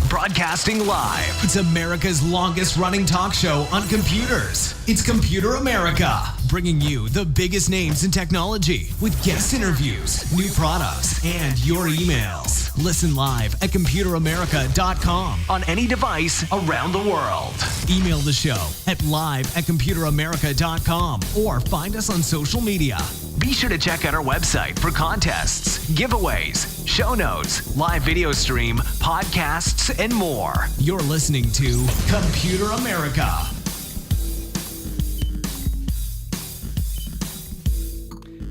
Broadcasting live. It's America's longest running talk show on computers. It's Computer America, bringing you the biggest names in technology with guest interviews, new products, and your emails. Listen live at computeramerica.com on any device around the world. Email the show at live@computeramerica.com or find us on social media. Be sure to check out our website for contests, giveaways, show notes, live video stream, podcasts, and more. You're listening to Computer America.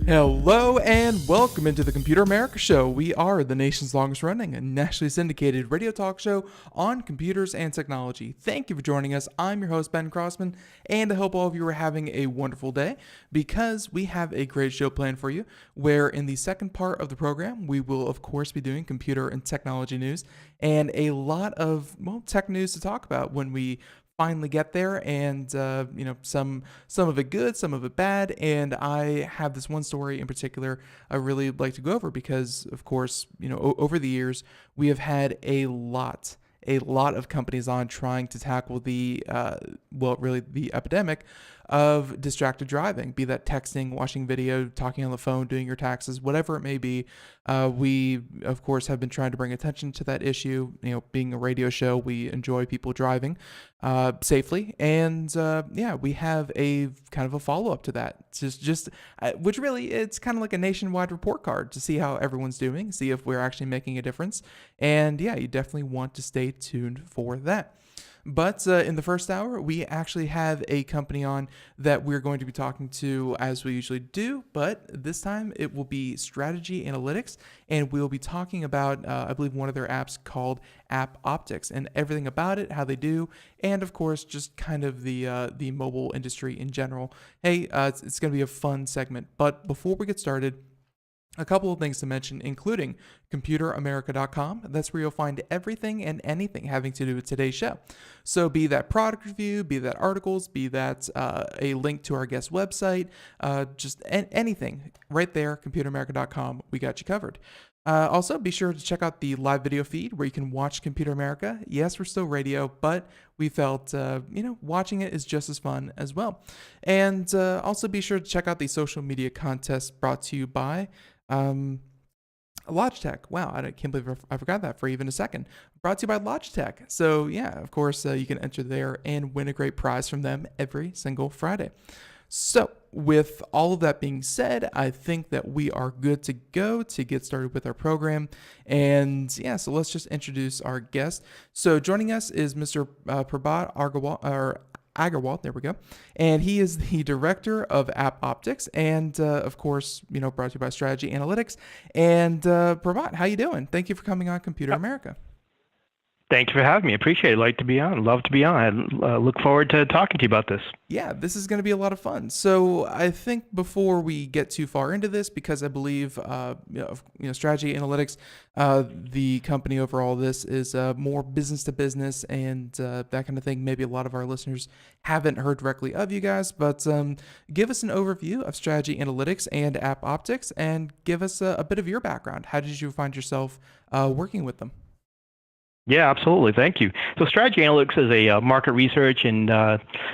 Hello and welcome into the Computer America Show. We are the nation's longest running and nationally syndicated radio talk show on computers and technology. Thank you for joining us. I'm your host, Ben Crossman, and I hope all of you are having a wonderful day because we have a great show planned for you where in the second part of the program, we will of course be doing computer and technology news and a lot of tech news to talk about when we finally get there, and some of it good, some of it bad, and I have this one story in particular I really like to go over because, of course, over the years we have had a lot of companies on trying to tackle the the epidemic of distracted driving, be that texting, watching video, talking on the phone, doing your taxes, whatever it may be. We, of course, have been trying to bring attention to that issue. Being a radio show, we enjoy people driving safely. And we have a kind of a follow-up to that, which really, it's kind of like a nationwide report card to see how everyone's doing, see if we're actually making a difference. And yeah, you definitely want to stay tuned for that. But in the first hour, we actually have a company on that we're going to be talking to as we usually do, but this time it will be Strategy Analytics, and we'll be talking about, I believe, one of their apps called App Optics and everything about it, how they do, and of course, just kind of the mobile industry in general. Hey, it's going to be a fun segment, but before we get started, a couple of things to mention, including computeramerica.com. That's where you'll find everything and anything having to do with today's show. So be that product review, be that articles, be that a link to our guest website, just anything right there, computeramerica.com. We got you covered. Also, be sure to check out the live video feed where you can watch Computer America. Yes, we're still radio, but we felt, watching it is just as fun as well. And also be sure to check out the social media contest brought to you by Logitech. Wow, I can't believe I forgot that for even a second. Brought to you by Logitech. So yeah, of course, you can enter there and win a great prize from them every single Friday. So with all of that being said, I think that we are good to go to get started with our program. And yeah, so let's just introduce our guest. So joining us is Mr. Prabhat Agarwal, there we go. And he is the director of App Optics and, of course, brought to you by Strategy Analytics. And Prabhat, how you doing? Thank you for coming on Computer America. Thank you for having me. Appreciate it. Like to be on. Love to be on. I look forward to talking to you about this. Yeah, this is going to be a lot of fun. So I think before we get too far into this, because I believe, Strategy Analytics, the company over all this is more business to business and that kind of thing. Maybe a lot of our listeners haven't heard directly of you guys, but give us an overview of Strategy Analytics and App Optics and give us a bit of your background. How did you find yourself working with them? Yeah, absolutely. Thank you. So Strategy Analytics is a market research and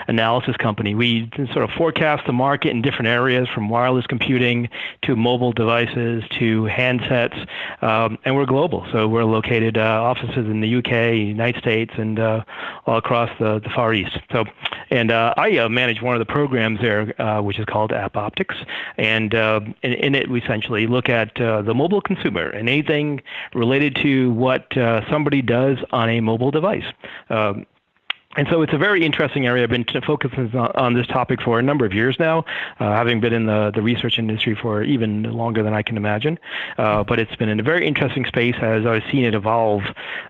analysis company. We sort of forecast the market in different areas, from wireless computing to mobile devices to handsets, and we're global. So we're located offices in the UK, United States, and all across the Far East. So, and I manage one of the programs there, which is called App Optics, and in it we essentially look at the mobile consumer and anything related to what somebody does on a mobile device. And so it's a very interesting area. I've been focusing on this topic for a number of years now, having been in the research industry for even longer than I can imagine. But it's been in a very interesting space as I've seen it evolve.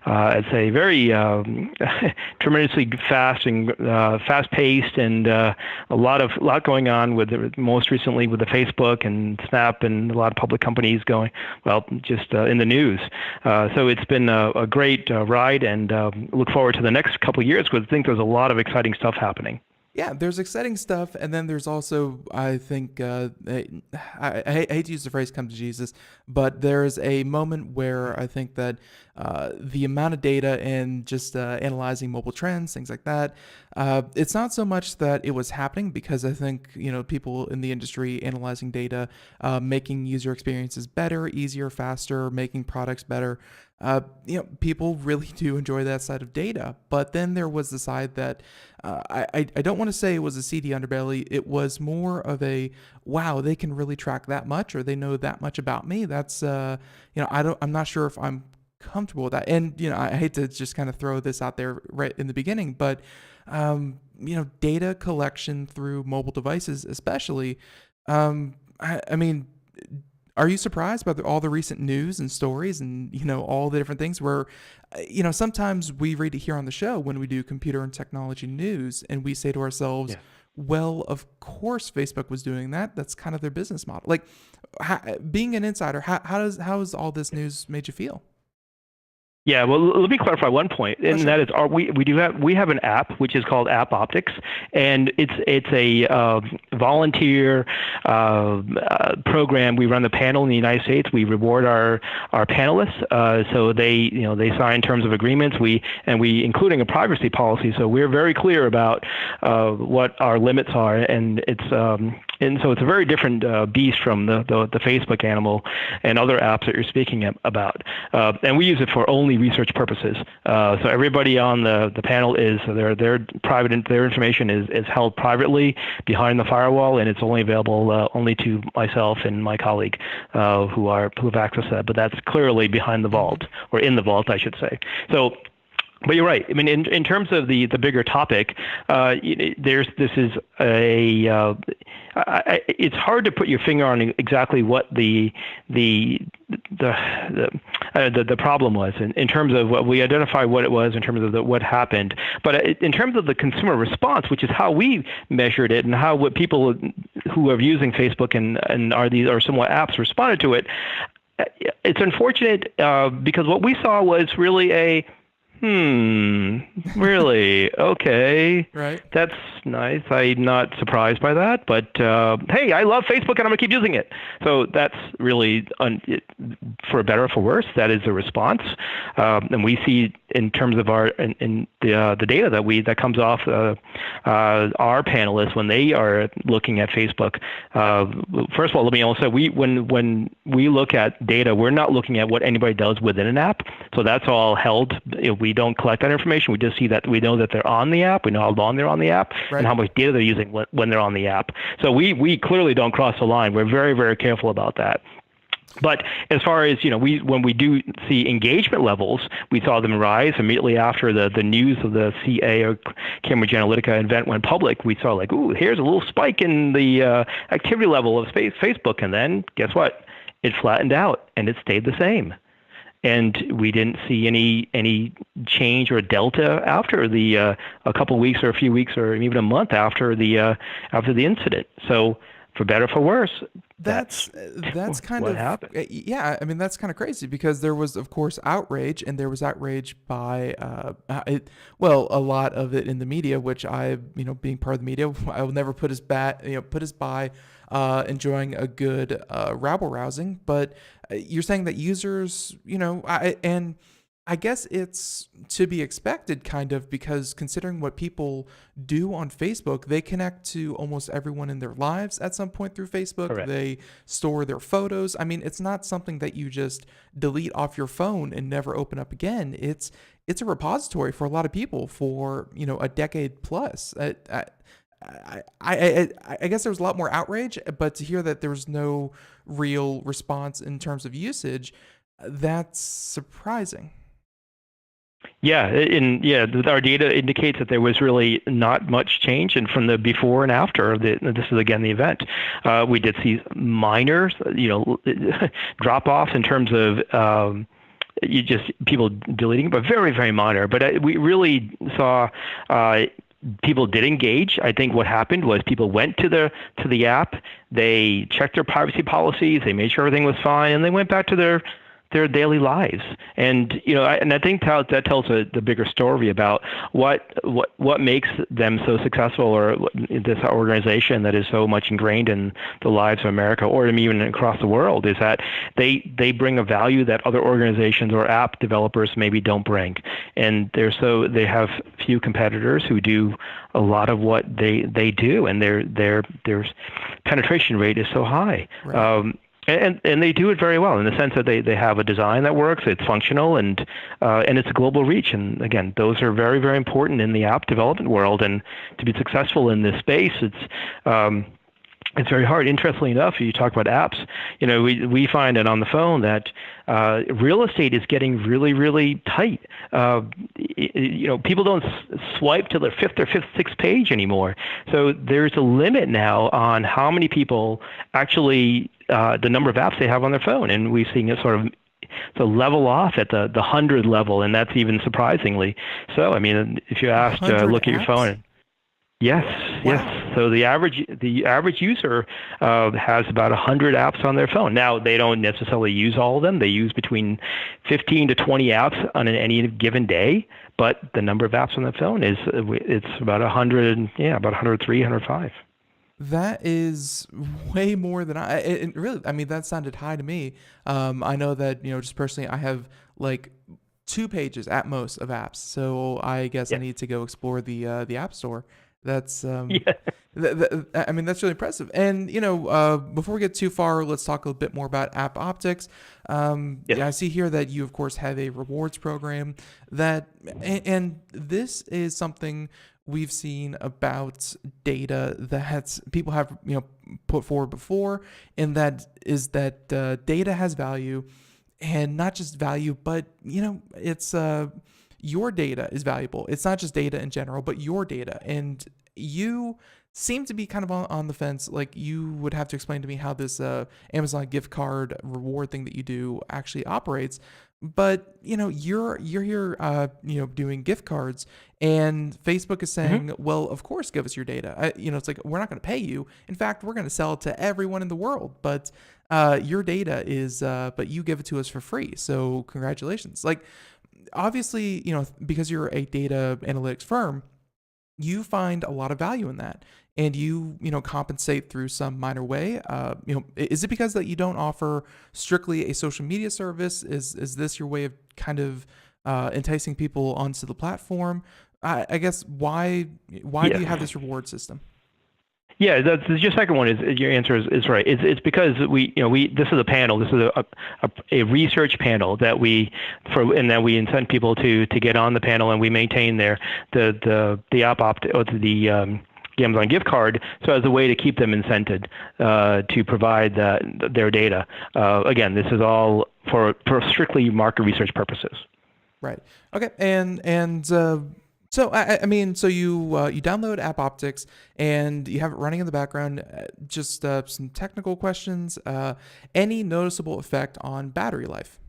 It's a very tremendously fast and fast-paced, and a lot going on with most recently with the Facebook and Snap and a lot of public companies going just in the news. So it's been a great ride, and look forward to the next couple of years with. I think there's a lot of exciting stuff happening. Yeah, there's exciting stuff, and then there's also, I think, I hate to use the phrase "come to Jesus," but there's a moment where I think that the amount of data and just analyzing mobile trends, things like that, it's not so much that it was happening, because I think, people in the industry analyzing data, making user experiences better, easier, faster, making products better. People really do enjoy that side of data. But then there was the side that I don't want to say it was a seedy underbelly. It was more of a, wow, they can really track that much, or they know that much about me. That's I'm not sure if I'm comfortable with that. And I hate to just kind of throw this out there right in the beginning, but data collection through mobile devices, especially. I mean, are you surprised by all the recent news and stories and, all the different things where, sometimes we read it here on the show when we do computer and technology news, and we say to ourselves, yeah, well, of course Facebook was doing that. That's kind of their business model. Like, being an insider, how has all this news made you feel? Yeah, well, let me clarify one point, and that is, we have an app which is called App Optics, and it's a volunteer program. We run the panel in the United States. We reward our panelists, so they sign terms of agreements. We including a privacy policy. So we're very clear about what our limits are, and so it's a very different beast from the Facebook animal and other apps that you're speaking about, and we use it for only research purposes. So everybody on the panel is their private, their information is held privately behind the firewall, and it's only available only to myself and my colleague who have access to that. But that's clearly behind the vault, or in the vault, I should say. So. But you're right. I mean, in terms of the bigger topic, it's hard to put your finger on exactly what the problem was in terms of what we identify what it was in terms of what happened. But in terms of the consumer response, which is how we measured it and how what people who are using Facebook and are similar apps responded to it, it's unfortunate because what we saw was really really? Okay. Right. That's nice. I'm not surprised by that, but hey, I love Facebook and I'm going to keep using it. So that's really, for better or for worse, that is a response. And we see in terms of the data that comes off our panelists when they are looking at Facebook. First of all, let me also say, when we look at data, we're not looking at what anybody does within an app. So that's all held. We don't collect that information. We just see that we know that they're on the app. We know how long they're on the app, right, and how much data they're using when they're on the app. So we clearly don't cross the line. We're very, very careful about that. But as far as, when we do see engagement levels, we saw them rise immediately after the news of the CA or Cambridge Analytica event went public. We saw here's a little spike in the activity level of Facebook. And then guess what? It flattened out and it stayed the same. And we didn't see any change or delta after a couple of weeks or a few weeks or even a month after the incident. So for better or for worse, that's kind what of happened. Yeah, I mean, that's kind of crazy because there was, of course, outrage, and there was outrage by a lot of it in the media, which being part of the media, I will never put us by enjoying a good rabble rousing. But you're saying that users, I guess it's to be expected, kind of, because considering what people do on Facebook, they connect to almost everyone in their lives at some point through Facebook. Correct. They store their photos. I mean, it's not something that you just delete off your phone and never open up again. It's a repository for a lot of people for, a decade plus. I guess there was a lot more outrage, but to hear that there was no real response in terms of usage, that's surprising. Yeah, our data indicates that there was really not much change, and from the before and after, this is again the event, we did see minor, drop off in terms of people deleting, but very, very minor. But we really saw people did engage. I think what happened was people went to the app, they checked their privacy policies, they made sure everything was fine, and they went back to their their daily lives. And I think that tells the bigger story about what makes them so successful, or this organization that is so much ingrained in the lives of America, or even across the world, is that they bring a value that other organizations or app developers maybe don't bring. And they have few competitors who do a lot of what they do, and their penetration rate is so high. Right. And they do it very well in the sense that they have a design that works, it's functional, and it's a global reach. And again, those are very, very important in the app development world. And to be successful in this space, it's very hard. Interestingly enough, you talk about apps. We find it on the phone that real estate is getting really, really tight. People don't swipe to their fifth, sixth page anymore. So there's a limit now on how many people actually the number of apps they have on their phone, and we've seen it sort of level off at the 100 level, and that's even surprisingly so. I mean, if you asked, look at your phone. Yes, wow. Yes. So the average user has about 100 apps on their phone. Now, they don't necessarily use all of them. They use between 15 to 20 apps on any given day. But the number of apps on the phone it's about 100, about 103, 105. That is way more than really, I mean, that sounded high to me. I know that, just personally, I have like 2 pages at most of apps. So I guess I need to go explore the App Store. That's, I mean, that's really impressive. And, before we get too far, let's talk a bit more about App Optics. I see here that you, of course, have a rewards program and this is something we've seen about data that people have, put forward before, and that is that data has value, and not just value, but it's your data is valuable. It's not just data in general, but your data. And you seem to be kind of on the fence. Like, you would have to explain to me how this Amazon gift card reward thing that you do actually operates. But you're here doing gift cards, and Facebook is saying, well, of course, give us your data. It's like, we're not going to pay you. In fact, we're going to sell it to everyone in the world, but your data is but you give it to us for free. So congratulations. Like, obviously, because you're a data analytics firm, you find a lot of value in that, and you compensate through some minor way. Is it because that you don't offer strictly a social media service? Is this your way of kind of enticing people onto the platform? I guess why do you have this reward system? Yeah, your second one is your answer is right. It's because we this is a panel. This is a research panel that we incent people to get on the panel, and we maintain the app or the Amazon gift card, so as a way to keep them incented to provide their data. Again, this is all for strictly market research purposes. Right. Okay. And so I mean, so you download App Optics and you have it running in the background. Just some technical questions. Any noticeable effect on battery life?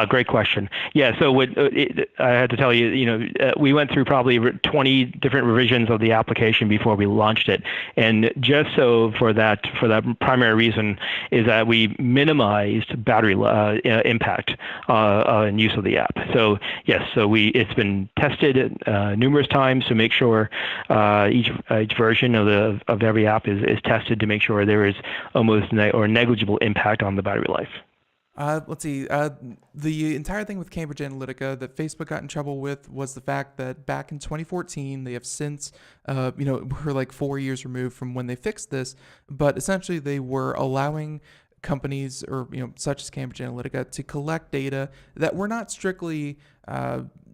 Great question. Yeah, so I had to tell you, we went through probably 20 different revisions of the application before we launched it, and just so for that primary reason is that we minimized battery impact and use of the app. So yes, it's been tested numerous times to make sure each version of every app is tested to make sure there is almost or negligible impact on the battery life. Let's see. The entire thing with Cambridge Analytica that Facebook got in trouble with was the fact that back in 2014, they have since, we're like 4 years removed from when they fixed this, but essentially they were allowing companies or, such as Cambridge Analytica to collect data that were not strictly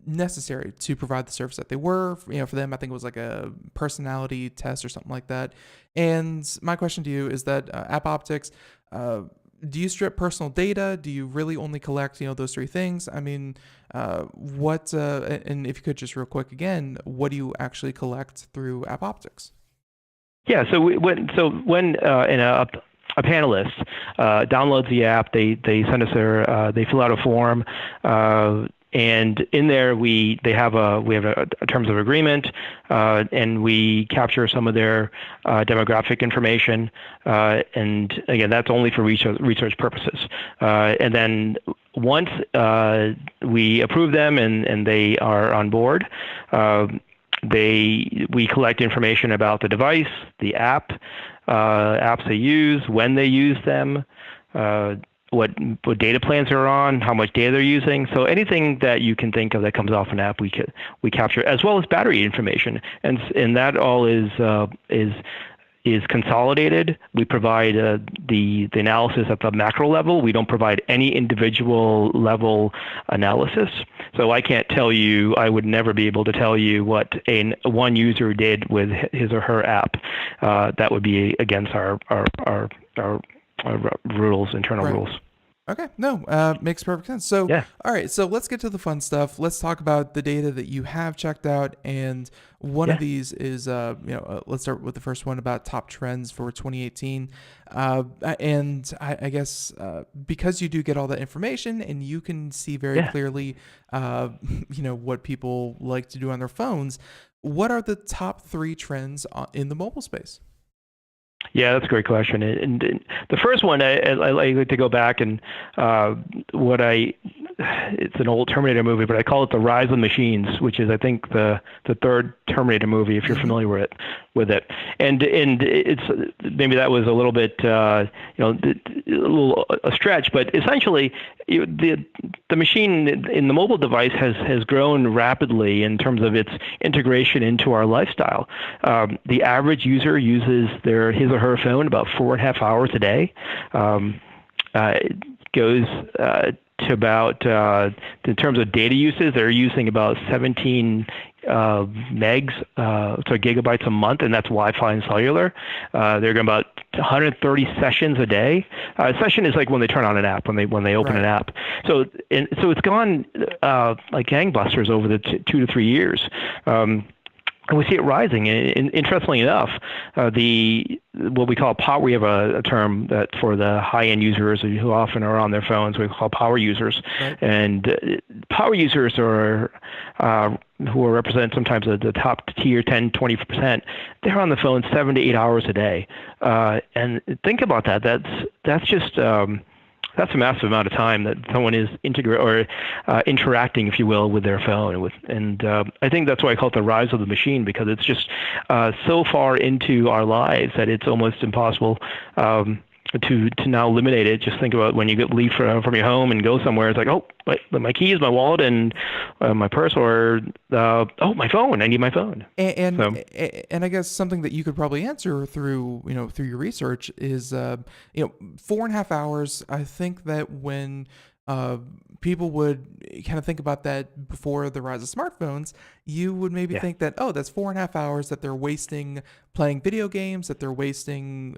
necessary to provide the service that they were. For them, I think it was like a personality test or something like that. And my question to you is that App Optics, do you strip personal data? Do you really only collect, those 3 things? I mean, and if you could just real quick again, what do you actually collect through App Optics? Yeah, so when a panelist downloads the app, they send us they fill out a form, And in there, we have a terms of agreement, and we capture some of their demographic information. And again, that's only for research purposes. And then once we approve them and they are on board, we collect information about the device, the apps they use, when they use them, what data plans they're on, how much data they're using. So anything that you can think of that comes off an app, we capture, as well as battery information, and that all is consolidated. We provide the analysis at the macro level. We don't provide any individual level analysis. So I can't tell you, I would never be able to tell you what one user did with his or her app. That would be against our rules, internal rules. Okay, no, makes perfect sense. So, yeah. All right, so let's get to the fun stuff. Let's talk about the data that you have checked out, and one of these is, let's start with the first one about top trends for 2018. And I guess because you do get all that information and you can see very clearly, what people like to do on their phones. What are the top 3 trends in the mobile space? Yeah, that's a great question. And the first one, I like to go back and it's an old Terminator movie, but I call it The Rise of the Machines, which is, I think, the third Terminator movie, if you're familiar with it. And it's maybe that was a little bit, a stretch, but essentially the machine in the mobile device has grown rapidly in terms of its integration into our lifestyle. The average user uses his or her phone about 4.5 hours a day. It goes to about, in terms of data uses, they're using about 17 gigabytes a month, and that's Wi-Fi and cellular. They're going about 130 sessions a day. A session is like when they turn on an app, when they open an app. So it's gone like gangbusters over the 2 to 3 years. And we see it rising. Interestingly enough, what we call power, we have a term that for the high-end users who often are on their phones, we call power users. Right. And power users are who are represent sometimes the top tier 10, 20%. They're on the phone 7 to 8 hours a day. And think about that. That's just that's a massive amount of time that someone is interacting, if you will, with their phone. And I think that's why I call it the rise of the machine, because it's just so far into our lives that it's almost impossible to now eliminate it. Just think about when you leave from your home and go somewhere. It's like, oh, my keys, my wallet, and my purse, or my phone. I need my phone. And I guess something that you could probably answer through your research is 4.5 hours. I think that when people would kind of think about that before the rise of smartphones, you would maybe think that, that's 4.5 hours that they're wasting playing video games, that they're wasting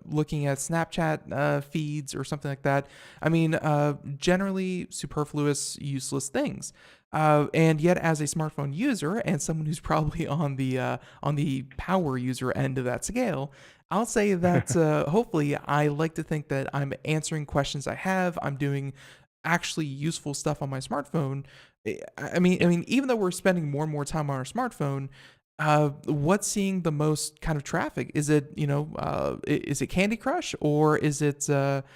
looking at Snapchat feeds or something like that. I mean, generally superfluous, useless things. And yet, as a smartphone user and someone who's probably on the power user end of that scale, I'll say that hopefully I like to think that I'm answering questions I have. I'm doing actually useful stuff on my smartphone. I mean, even though we're spending more and more time on our smartphone, what's seeing the most kind of traffic? Is it is it Candy Crush, or is it Wikipedia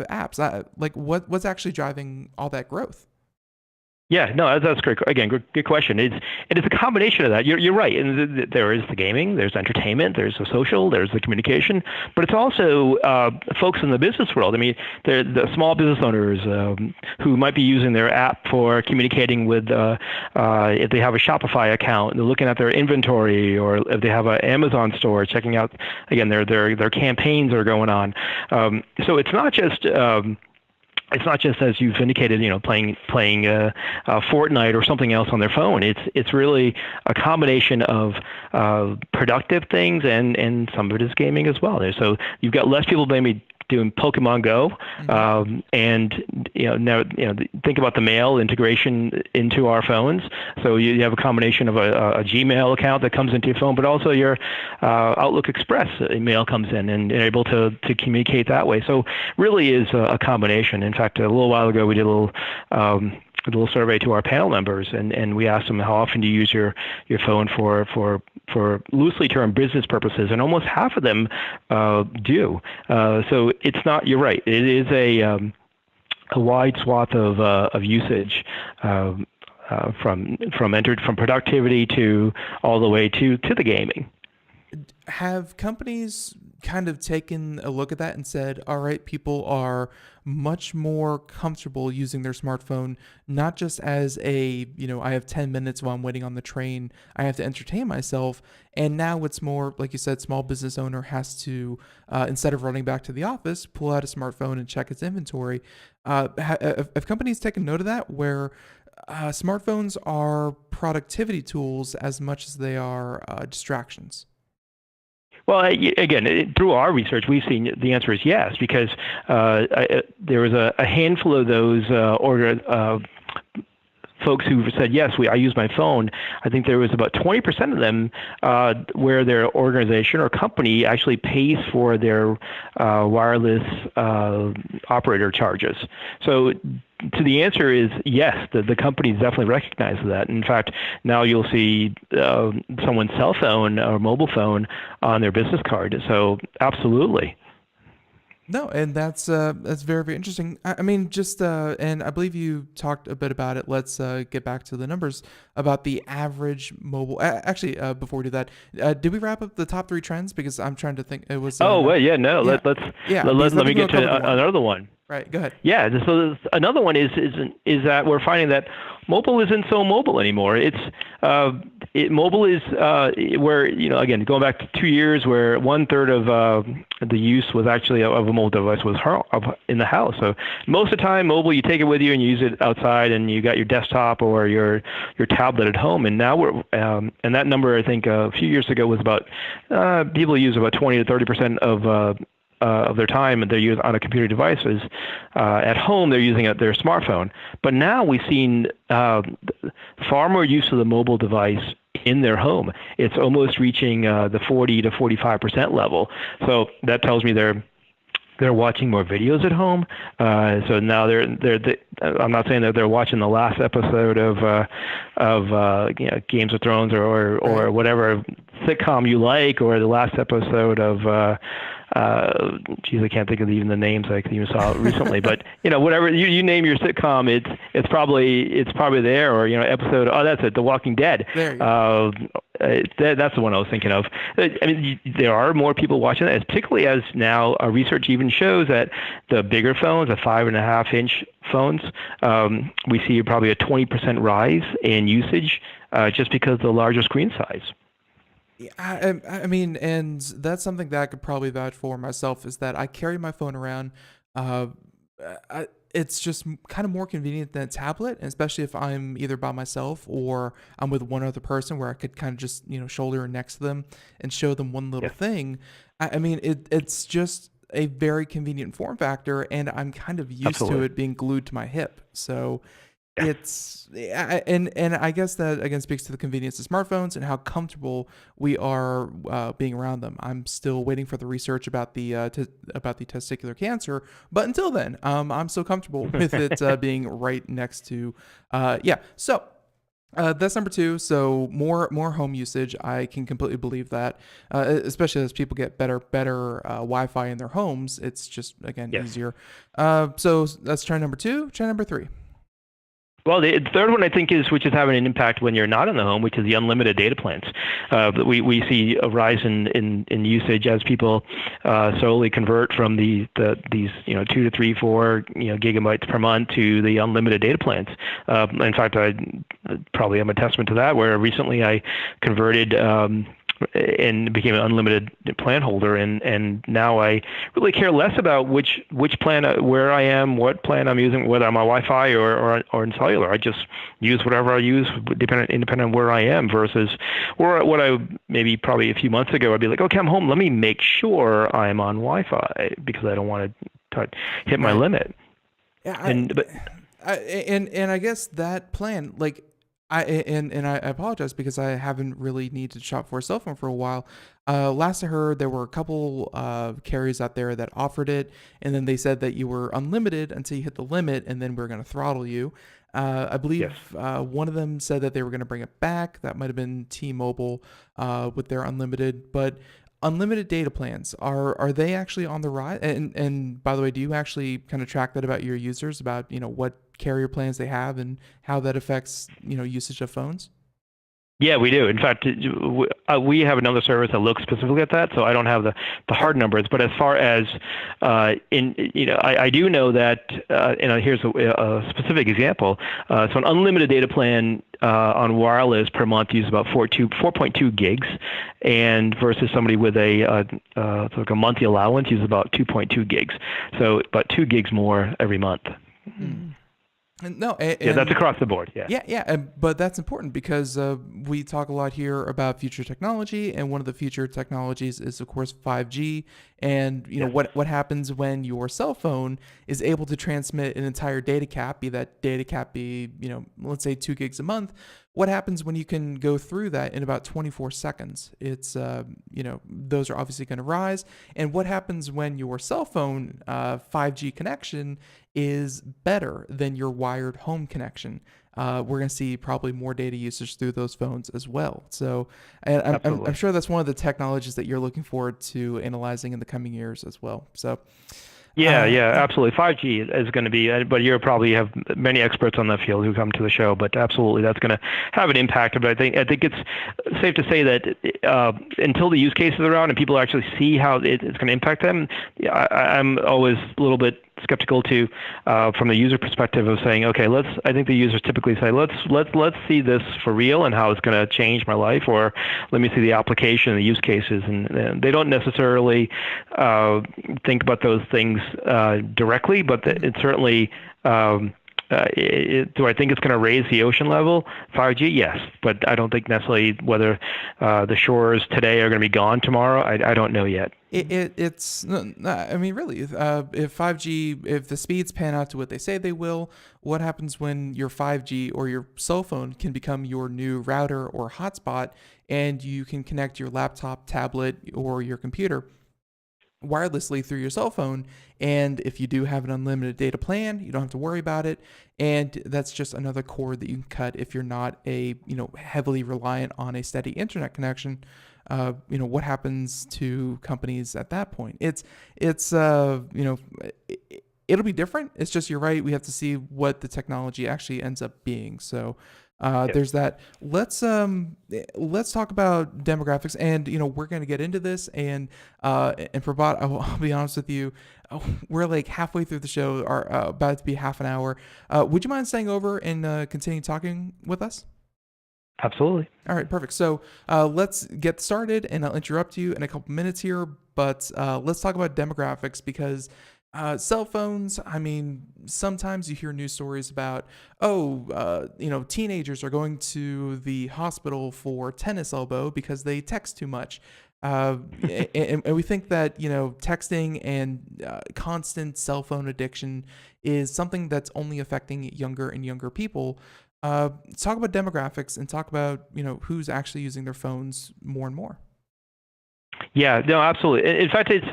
apps? What's actually driving all that growth? Yeah, no, that's great. Again, good question. It's a combination of that. You're right. And there is the gaming, there's entertainment, there's the social, there's the communication, but it's also folks in the business world. I mean, the small business owners who might be using their app for communicating with, if they have a Shopify account, they're looking at their inventory, or if they have an Amazon store, checking out again their campaigns are going on. So it's not just. It's not just, as you've indicated, playing Fortnite or something else on their phone. It's really a combination of productive things and some of it is gaming as well. So you've got less people maybe doing Pokemon Go, and now think about the mail integration into our phones. So you have a combination of a Gmail account that comes into your phone, but also your Outlook Express email comes in, and you're able to communicate that way. So really is a combination. In fact, a little while ago we did a little survey to our panel members, and we asked them, how often do you use your phone for loosely termed business purposes, and almost half of them do. So it's not. You're right. It is a wide swath of usage. From productivity to all the way to the gaming. Have companies kind of taken a look at that and said, all right, people are much more comfortable using their smartphone, not just as I have 10 minutes while I'm waiting on the train, I have to entertain myself. And now it's more, like you said, small business owner has to, instead of running back to the office, pull out a smartphone and check its inventory. Have companies taken note of that, where smartphones are productivity tools as much as they are distractions? Well, again, through our research, we've seen the answer is yes, because there was a handful of those folks who said, yes, I use my phone. I think there was about 20% of them where their organization or company actually pays for their wireless operator charges. So the answer is yes, the companies definitely recognize that. In fact, now you'll see someone's cell phone or mobile phone on their business card. So absolutely. No, and that's very, very interesting. I mean, just and I believe you talked a bit about it. Let's get back to the numbers about the average mobile. Actually, before we do that, did we wrap up the top 3 trends? Because I'm trying to think. It was. Let me get to another one. Right. Go ahead. Yeah. So another one is that we're finding that mobile isn't so mobile anymore. Mobile is where, again, going back to 2 years, where 1/3 of the use was actually of a mobile device was in the house. So most of the time, mobile, you take it with you and you use it outside, and you got your desktop or your tablet at home. And now and that number, I think, a few years ago was about people use about 20 to 30% of their time and they use on a computer devices. At home, they're using their smartphone. But now we've seen far more use of the mobile device in their home. It's almost reaching the 40 to 45% level. So that tells me they're watching more videos at home. So now I'm not saying that they're watching the last episode of Games of Thrones or whatever sitcom you like, or the last episode of I can't think of even the names I even saw recently, but whatever you name your sitcom, it's probably there, or episode. Oh, that's it, The Walking Dead. There you go. That's the one I was thinking of. I mean, there are more people watching that, particularly as now our research even shows that the bigger phones, the 5.5-inch phones, we see probably a 20% rise in usage just because of the larger screen size. I mean, and that's something that I could probably vouch for myself, is that I carry my phone around. It's just kind of more convenient than a tablet, especially if I'm either by myself or I'm with one other person, where I could kind of just, shoulder next to them and show them one little thing. I mean, it's just a very convenient form factor, and I'm kind of used to it being glued to my hip. So it's, and I guess that again speaks to the convenience of smartphones and how comfortable we are being around them. I'm still waiting for the research about the testicular cancer, but until then, I'm so comfortable with it being right next to, So that's number 2. So more home usage. I can completely believe that, especially as people get better Wi-Fi in their homes. It's just easier. So that's trend number 2. Trend number 3. Well, the third one, I think, which is having an impact when you're not in the home, which is the unlimited data plans. We see a rise in usage as people slowly convert from these 2 to 3, 4 gigabytes per month to the unlimited data plans. In fact, I probably am a testament to that, where recently I converted and became an unlimited plan holder, and now I really care less about which plan, where I am, what plan I'm using, whether I'm on Wi-Fi or in cellular. I just use whatever I use, independent of where I am, versus or what I maybe probably a few months ago I'd be like, okay, I'm home. Let me make sure I'm on Wi-Fi because I don't want to hit my limit. Yeah, And I guess that plan, like, I apologize because I haven't really needed to shop for a cell phone for a while. Last I heard, there were a couple carriers out there that offered it, and then they said that you were unlimited until you hit the limit, and then we're going to throttle you. I believe one of them said that they were going to bring it back. That might have been T-Mobile with their unlimited, but unlimited data plans, are they actually on the rise? And by the way, do you actually kind of track that about your users, about what carrier plans they have and how that affects usage of phones? Yeah, we do. In fact, we have another service that looks specifically at that, so I don't have the hard numbers. But as far as I do know that, here's a specific example. So an unlimited data plan on wireless per month uses about 4.2 gigs, and versus somebody with like a monthly allowance uses about 2.2 gigs. So about 2 gigs more every month. Mm. That's across the board. But that's important because we talk a lot here about future technology, and one of the future technologies is, of course, 5G. And what happens when your cell phone is able to transmit an entire data cap, be that data cap be let's say 2 gigs a month. What happens when you can go through that in about 24 seconds? It's those are obviously going to rise. And what happens when your cell phone 5G connection is better than your wired home connection? We're going to see probably more data usage through those phones as well. So, and I'm sure that's one of the technologies that you're looking forward to analyzing in the coming years as well. So. Yeah, absolutely. 5G is going to be, but you probably have many experts on that field who come to the show. But absolutely, that's going to have an impact. But I think it's safe to say that until the use cases are out and people actually see how it's going to impact them, I'm always a little bit skeptical from the user perspective of saying, okay, I think the users typically say, let's see this for real and how it's going to change my life, or let me see the application and the use cases. And they don't necessarily think about those things directly, but it certainly. Do I think it's going to raise the ocean level? 5G, yes, but I don't think necessarily whether the shores today are going to be gone tomorrow. I don't know yet. It's really, if 5G, if the speeds pan out to what they say they will, what happens when your 5G or your cell phone can become your new router or hotspot, and you can connect your laptop, tablet, or your computer wirelessly through your cell phone? And if you do have an unlimited data plan, you don't have to worry about it, and that's just another cord that you can cut if you're not heavily reliant on a steady internet connection. What happens to companies at that point? It'll be different. It's just, you're right, we have to see what the technology actually ends up being. So there's that. Let's talk about demographics, and we're going to get into this, and Prabhat, I'll be honest with you, we're like halfway through the show, are about to be half an hour. Would you mind staying over and continue talking with us? Absolutely. All right, perfect. So let's get started, and I'll interrupt you in a couple minutes here, but let's talk about demographics, because cell phones, sometimes you hear news stories about, teenagers are going to the hospital for tennis elbow because they text too much. And we think that, texting and constant cell phone addiction is something that's only affecting younger and younger people. Talk about demographics and talk about, who's actually using their phones more and more. Yeah, no, absolutely. In fact, it's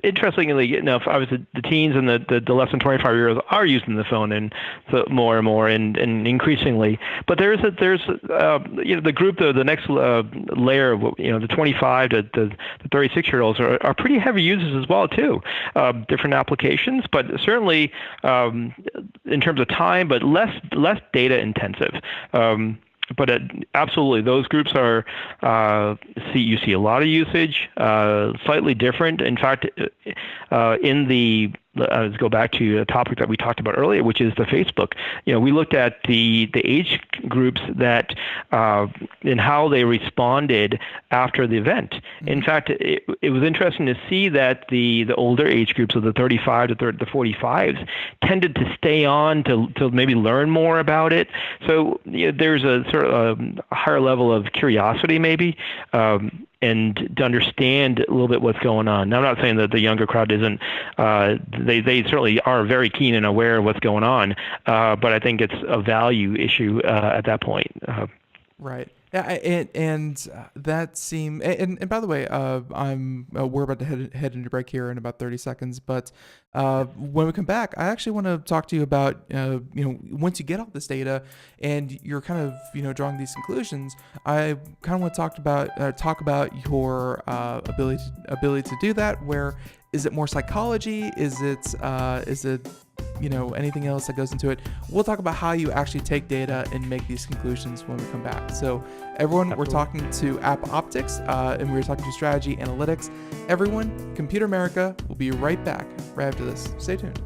interestingly enough, obviously the teens and the less than 25-year-olds are using the phone, and so more and more and increasingly. But there's the group, the next layer of the 25 to the 36-year-olds are pretty heavy users as well too. Different applications, but certainly in terms of time, but less data intensive. But absolutely, those groups are you see a lot of usage, slightly different. In fact, in the let's go back to a topic that we talked about earlier, which is the Facebook. We looked at the age groups that and how they responded after the event. In fact, it was interesting to see that the older age groups of the 35 to the 45s tended to stay on to maybe learn more about it. So there's a sort of a higher level of curiosity maybe, and to understand a little bit what's going on. Now, I'm not saying that the younger crowd isn't. They certainly are very keen and aware of what's going on, but I think it's a value issue at that point. Right. Yeah, and that seemed. And by the way, we're about to head into break here in about 30 seconds. But when we come back, I actually want to talk to you about once you get all this data and you're kind of drawing these conclusions, I kind of want to talk about your ability to do that. Where is it more psychology? Is it anything else that goes into it? We'll talk about how you actually take data and make these conclusions when we come back. So everyone, We're talking to App Optics, and we're talking to Strategy Analytics. Everyone, Computer America will be right back right after this. Stay tuned.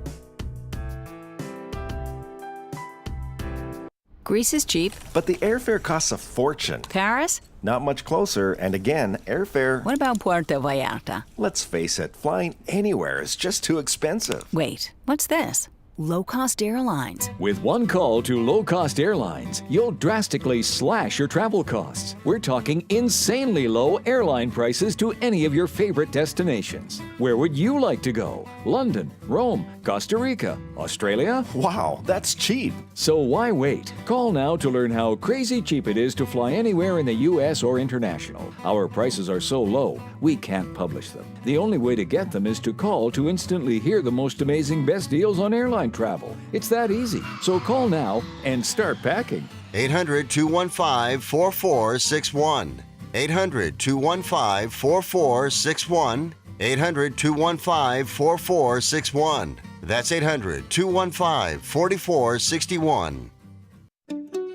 Greece is cheap. But the airfare costs a fortune. Paris? Not much closer, and again, airfare... What about Puerto Vallarta? Let's face it, flying anywhere is just too expensive. Wait, what's this? Low-cost airlines. With one call to low-cost airlines, you'll drastically slash your travel costs. We're talking insanely low airline prices to any of your favorite destinations. Where would you like to go? London, Rome, Costa Rica, Australia? Wow, that's cheap. So why wait? Call now to learn how crazy cheap it is to fly anywhere in the U.S. or international. Our prices are so low, we can't publish them. The only way to get them is to call to instantly hear the most amazing best deals on airline travel. It's that easy. So call now and start packing. 800-215-4461. 800-215-4461. 800-215-4461. That's 800-215-4461.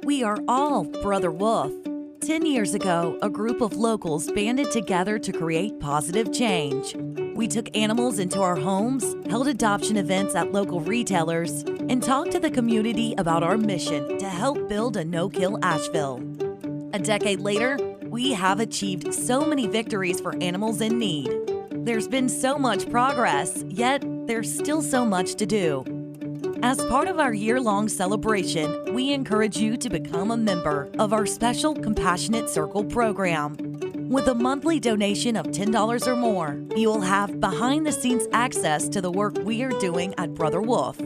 We are all Brother Wolf. 10 years ago, a group of locals banded together to create positive change. We took animals into our homes, held adoption events at local retailers, and talked to the community about our mission to help build a no-kill Asheville. A decade later, we have achieved so many victories for animals in need. There's been so much progress, yet there's still so much to do. As part of our year-long celebration, we encourage you to become a member of our special Compassionate Circle program. With a monthly donation of $10 or more, you will have behind-the-scenes access to the work we are doing at Brother Wolf.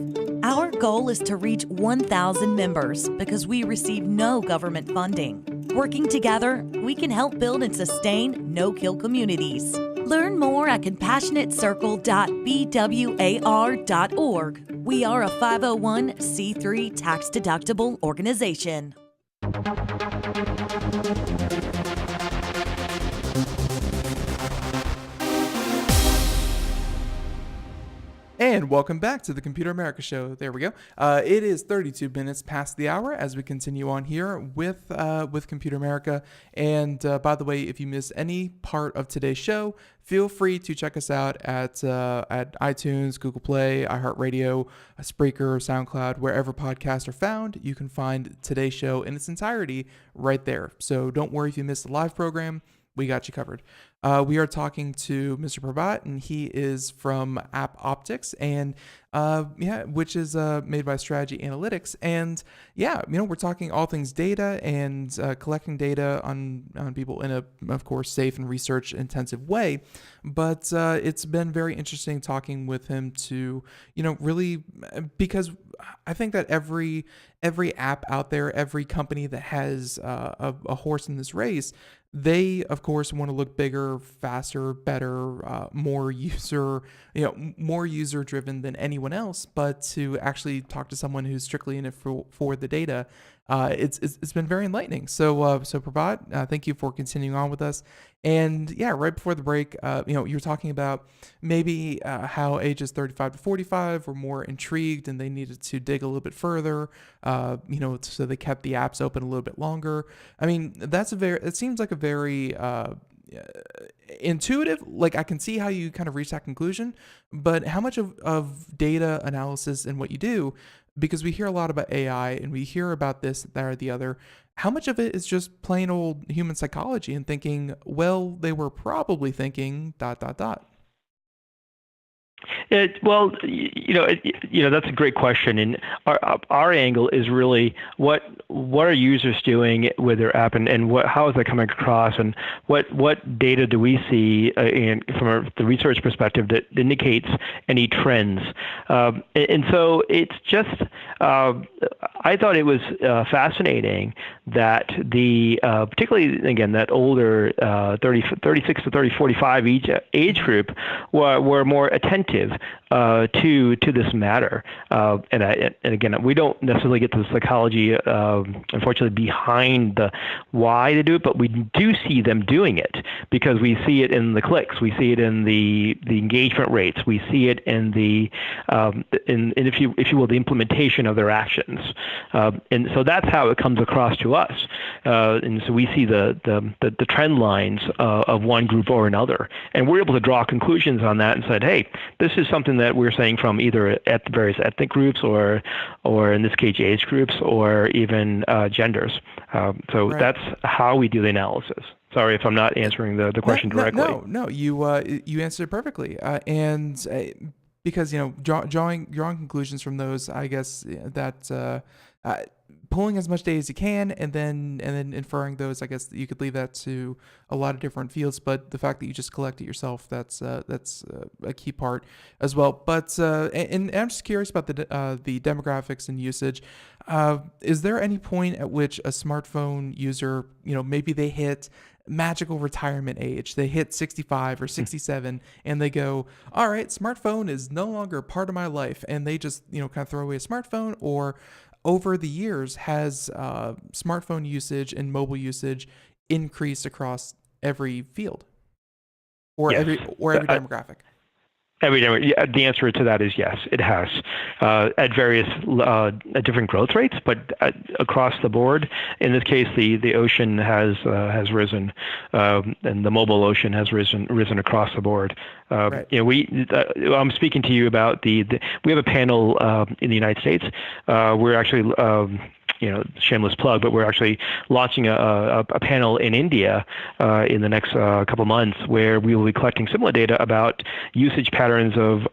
Our goal is to reach 1,000 members because we receive no government funding. Working together, we can help build and sustain no-kill communities. Learn more at compassionatecircle.bwar.org. We are a 501c3 tax-deductible organization. And welcome back to the Computer America Show. There we go. It is 32 minutes past the hour as we continue on here with Computer America. And by the way, if you missed any part of today's show, feel free to check us out at iTunes, Google Play, iHeartRadio, Spreaker, SoundCloud, wherever podcasts are found. You can find today's show in its entirety right there. So don't worry if you missed the live program. We got you covered. We are talking to Mr. Prabhat, and he is from App Optics, and which is made by Strategy Analytics. And we're talking all things data and collecting data on people in a, of course, safe and research-intensive way. But it's been very interesting talking with him to, really, because I think that every app out there, every company that has a horse in this race, they, of course, want to look bigger, faster, better, more user-driven than anyone else. But to actually talk to someone who's strictly in it for the data, it's been very enlightening. So Prabhat, thank you for continuing on with us. And right before the break, you were talking about maybe how ages 35 to 45 were more intrigued and they needed to dig a little bit further, so they kept the apps open a little bit longer. I mean, it seems like a very intuitive. Like I can see how you kind of reach that conclusion, but how much of data analysis and what you do, because we hear a lot about AI and we hear about this, that, or the other. How much of it is just plain old human psychology and thinking, well, they were probably thinking ... That's a great question, and our angle is really what are users doing with their app, and how is that coming across, and what data do we see from the research perspective that indicates any trends, and so it's just I thought it was fascinating that particularly again that older 36 to 45 age group were more attentive to this matter, and again, we don't necessarily get to the psychology, unfortunately, behind the why they do it, but we do see them doing it because we see it in the clicks, we see it in the engagement rates, we see it in in if you will the implementation of their actions, and so that's how it comes across to us, and so we see the trend lines of one group or another, and we're able to draw conclusions on that and said, hey, this is something that we're saying from either at the various ethnic groups or in this case age groups or even genders. So Right. that's how we do the analysis. Sorry if I'm not answering the question directly. No, you answered it perfectly, and because drawing conclusions from those, I guess that pulling as much data as you can, and then inferring those, I guess you could leave that to a lot of different fields. But the fact that you just collect it yourself, that's a key part as well. But and I'm just curious about the demographics and usage. Is there any point at which a smartphone user, maybe they hit magical retirement age, they hit 65 or 67, and they go, all right, smartphone is no longer part of my life, and they just kind of throw away a smartphone? Or over the years has smartphone usage and mobile usage increased across every field or Yes. every demographic? The answer to that is yes, it has, at various at different growth rates, but across the board. In this case, the ocean has risen, and the mobile ocean has risen across the board. Right. I'm speaking to you about we have a panel in the United States. We're actually shameless plug, but we're actually launching a panel in India in the next couple months, where we will be collecting similar data about usage patterns of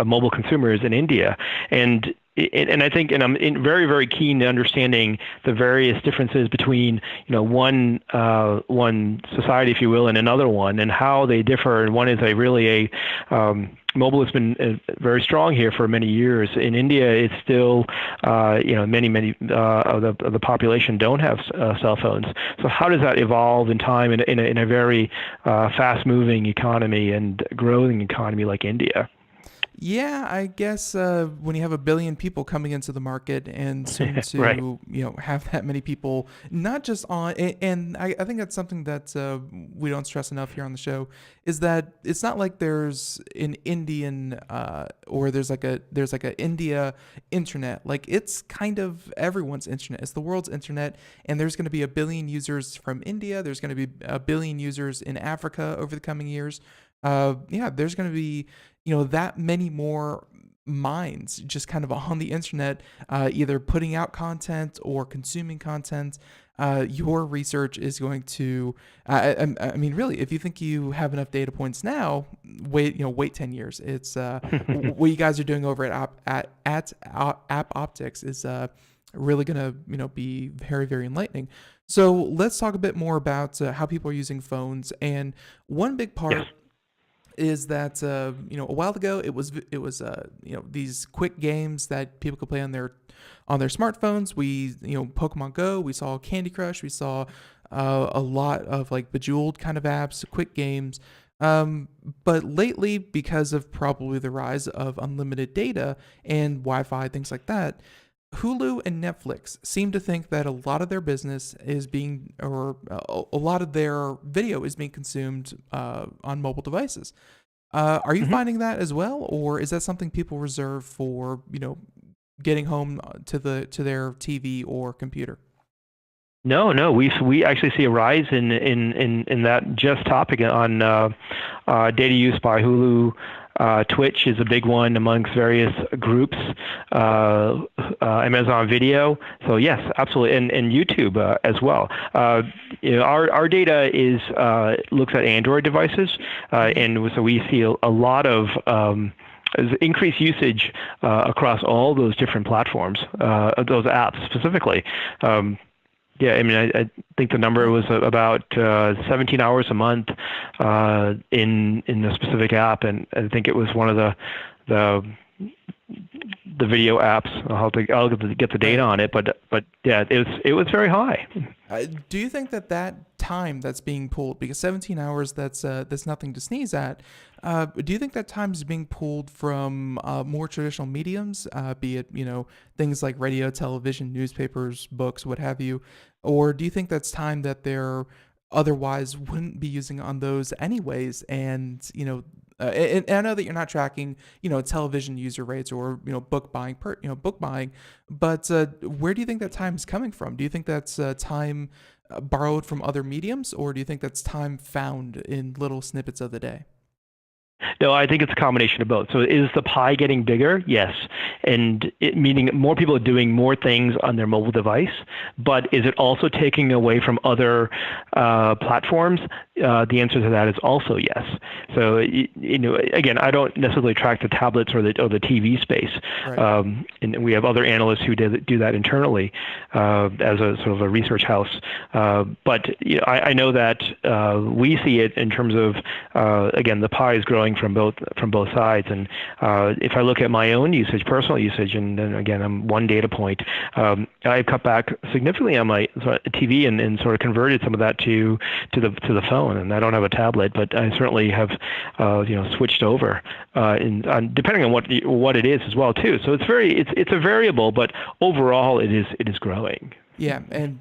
mobile consumers in India, and I think, and I'm very, very keen to understanding the various differences between, one society, if you will, and another one, and how they differ. And one is mobile has been very strong here for many years. In India, it's still, many of the population don't have cell phones. So how does that evolve in time in a very fast-moving economy and growing economy like India? Yeah, I guess when you have 1 billion people coming into the market and soon to Right. Have that many people, not just on, and I think that's something that we don't stress enough here on the show, is that it's not like there's an Indian or there's like a India internet. Like, it's kind of everyone's internet. It's the world's internet, and there's going to be 1 billion users from India. There's going to be 1 billion users in Africa over the coming years. There's going to be that many more minds just kind of on the internet, either putting out content or consuming content. Your research is going to, I mean, really, if you think you have enough data points now, wait 10 years. It's what you guys are doing over at App Optics is really going to be very, very enlightening. So let's talk a bit more about how people are using phones. And one big part. Yes. Is that a while ago it was these quick games that people could play on their smartphones. We Pokemon Go, we saw Candy Crush, we saw a lot of like Bejeweled kind of apps, quick games. But lately, because of probably the rise of unlimited data and Wi-Fi, things like that, Hulu and Netflix seem to think that a lot of their business is being, or a lot of their video is being consumed on mobile devices. Are you finding that as well, or is that something people reserve for getting home to their TV or computer? No, we actually see a rise in that just topic on data use by Hulu. Twitch is a big one amongst various groups. Amazon Video. So yes, absolutely, and YouTube as well. Our data is looks at Android devices, and so we see a lot of increased usage across all those different platforms, those apps specifically. Yeah, I mean, I think the number was about 17 hours a month in the specific app, and I think it was one of the video apps. I'll have to get the data on it, but yeah, it was very high. Do you think that time that's being pulled, because 17 hours, that's nothing to sneeze at, do you think that time is being pulled from more traditional mediums, be it things like radio, television, newspapers, books, what have you, or do you think that's time that they're otherwise wouldn't be using on those anyways? And and I know that you're not tracking, television user rates or book buying but where do you think that time is coming from? Do you think that's time borrowed from other mediums, or do you think that's time found in little snippets of the day? No, I think it's a combination of both. So is the pie getting bigger? Yes. And meaning more people are doing more things on their mobile device, but is it also taking away from other platforms? The answer to that is also yes. So, again, I don't necessarily track the tablets or the TV space. Right. And we have other analysts who do that internally as a sort of a research house. But I know that we see it in terms of, again, the pie is growing from both sides. And if I look at my own usage, personal usage, and then again, I'm one data point, I've cut back significantly on my TV and sort of converted some of that to the phone. And I don't have a tablet, but I certainly have switched over, depending on what it is as well too. So it's a variable, but overall it is growing. Yeah, and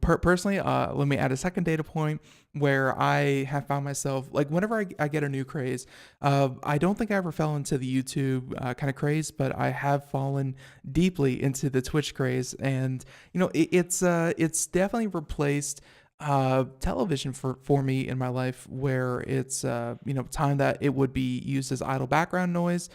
personally, let me add a second data point where I have found myself, like, whenever I get a new craze, I don't think I ever fell into the YouTube kind of craze, but I have fallen deeply into the Twitch craze, and it's definitely replaced television for me in my life, where it's time that it would be used as idle background noise.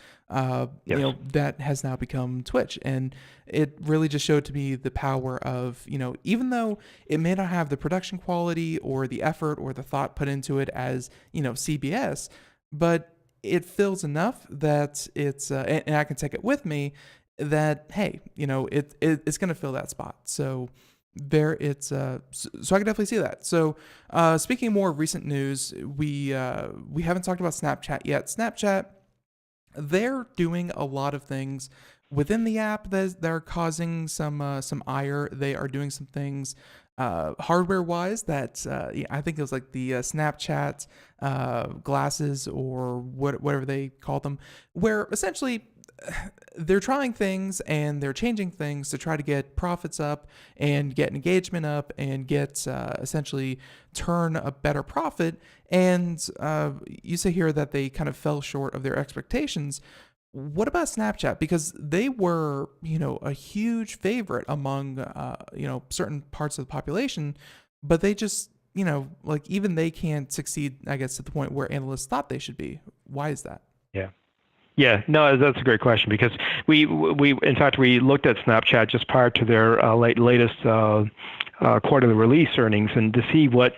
Yes. That has now become Twitch, and it really just showed to me the power of even though it may not have the production quality or the effort or the thought put into it as CBS, but it fills enough that it's and I can take it with me, that hey, it's going to fill that spot. So so I can definitely see that. So speaking of more recent news, we haven't talked about Snapchat yet. Snapchat, they're doing a lot of things within the app that are causing some ire. They are doing some things hardware wise that I think it was like the Snapchat glasses, or whatever they call them, where essentially they're trying things and they're changing things to try to get profits up and get engagement up and get essentially turn a better profit. And you say here that they kind of fell short of their expectations. What about Snapchat? Because they were, a huge favorite among, certain parts of the population, but they just, like, even they can't succeed, I guess, to the point where analysts thought they should be. Why is that? Yeah. Yeah, no, that's a great question, because we in fact we looked at Snapchat just prior to their latest quarterly release earnings, and to see what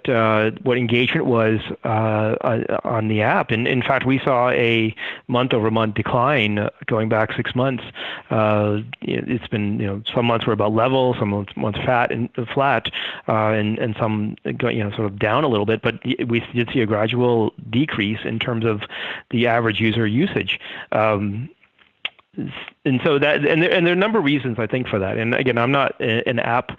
engagement was on the app. And in fact, we saw a month-over-month decline going back 6 months. It's been some months were about level, some months flat, and some going sort of down a little bit. But we did see a gradual decrease in terms of the average user usage. And so that, and there are a number of reasons, I think, for that. And again, I'm not an app